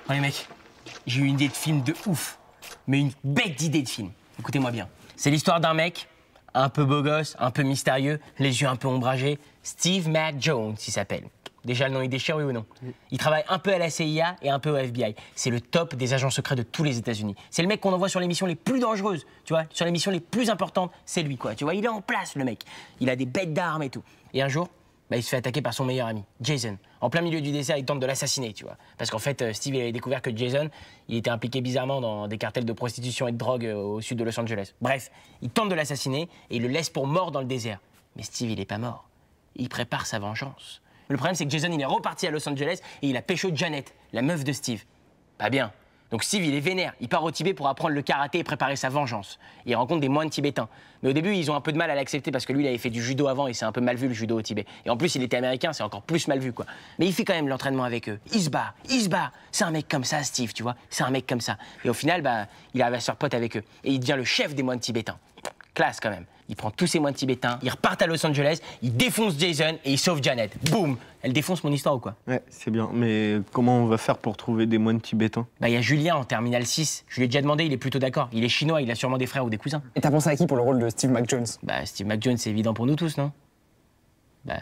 Oh les mecs, j'ai eu une idée de film de ouf. Mais une bête d'idée de film. Écoutez-moi bien. C'est l'histoire d'un mec, un peu beau gosse, un peu mystérieux, les yeux un peu ombragés. Steve McJones, il s'appelle. Déjà, le nom, il déchire, oui ou non? Il travaille un peu à la CIA et un peu au FBI. C'est le top des agents secrets de tous les États-Unis. C'est le mec qu'on envoie sur les missions les plus dangereuses, tu vois, sur les missions les plus importantes, c'est lui, quoi. Tu vois, il est en place, le mec. Il a des bêtes d'armes et tout. Et un jour, il se fait attaquer par son meilleur ami, Jason. En plein milieu du désert, il tente de l'assassiner, tu vois. Parce qu'en fait, Steve il avait découvert que Jason, il était impliqué bizarrement dans des cartels de prostitution et de drogue au sud de Los Angeles. Bref, il tente de l'assassiner et il le laisse pour mort dans le désert. Mais Steve, il est pas mort. Il prépare sa vengeance. Le problème, c'est que Jason, il est reparti à Los Angeles et il a pécho Janet, la meuf de Steve. Pas bien. Donc Steve, il est vénère. Il part au Tibet pour apprendre le karaté et préparer sa vengeance. Il rencontre des moines tibétains. Mais au début, ils ont un peu de mal à l'accepter parce que lui, il avait fait du judo avant et c'est un peu mal vu le judo au Tibet. Et en plus, il était américain, c'est encore plus mal vu, quoi. Mais il fait quand même l'entraînement avec eux. Il se bat. C'est un mec comme ça, Steve, tu vois. C'est un mec comme ça. Et au final, il arrive à se faire pote avec eux. Et il devient le chef des moines tibétains. Classe, quand même. Il prend tous ses moines tibétains, ils repartent à Los Angeles, il défonce Jason et il sauve Janet. Boum! Elle défonce mon histoire ou quoi? Ouais, c'est bien. Mais comment on va faire pour trouver des moines tibétains? Il y a Julien en terminale 6. Je lui ai déjà demandé, il est plutôt d'accord. Il est chinois, il a sûrement des frères ou des cousins. Et t'as pensé à qui pour le rôle de Steve McJones? Steve McJones, c'est évident pour nous tous, non?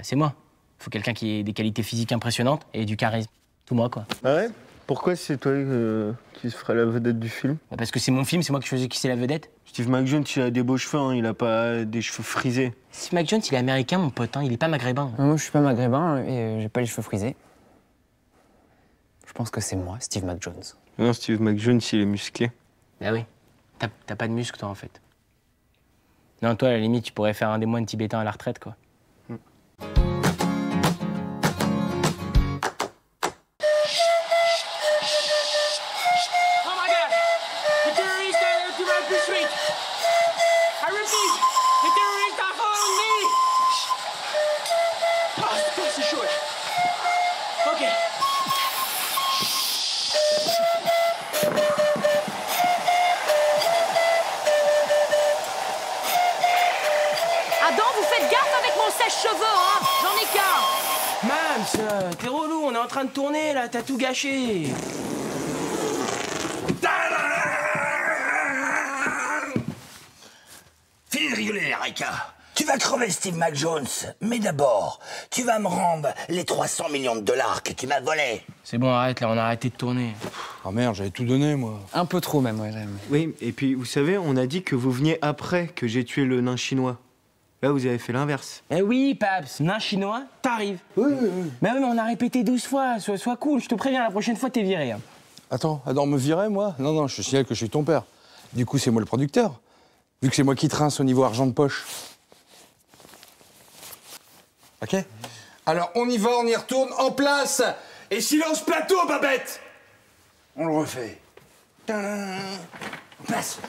C'est moi. Faut quelqu'un qui ait des qualités physiques impressionnantes et du charisme. Tout moi, quoi. Ah ouais? Pourquoi c'est toi qui se ferait la vedette du film? Parce que c'est mon film, c'est moi qui choisis qui c'est la vedette. Steve McJones, il a des beaux cheveux, hein, il a pas des cheveux frisés. Steve McJones, il est américain, mon pote, hein, il est pas maghrébin. Moi, je suis pas maghrébin et j'ai pas les cheveux frisés. Je pense que c'est moi, Steve McJones. Non, Steve McJones, il est musclé. Bah oui. T'as pas de muscle, toi, en fait. Non, toi, à la limite, tu pourrais faire un des moines tibétains à la retraite, quoi. Adam, vous faites gaffe avec mon sèche-cheveux, hein? J'en ai qu'un. Mams, t'es relou, on est en train de tourner, là, t'as tout gâché. Fini de rigoler, Rika. Tu vas crever Steve McJones, mais d'abord, tu vas me rendre les 300 millions de dollars que tu m'as volés. C'est bon, arrête, là, on a arrêté de tourner. Ah merde, j'avais tout donné, moi. Un peu trop, même, ouais. Oui, et puis, vous savez, on a dit que vous veniez après que j'ai tué le nain chinois. Là, vous avez fait l'inverse. Eh oui, Paps, nain chinois, t'arrives. Oui. Mais on a répété 12 fois, sois cool, je te préviens, la prochaine fois, t'es viré. Hein. Attends, Adam me virait, moi? Non, je te signale que je suis ton père. Du coup, c'est moi le producteur. Vu que c'est moi qui te rince au niveau argent de poche. Ok? Alors, on y va, on y retourne, en place! Et silence plateau, Babette! On le refait. Tadam. En place.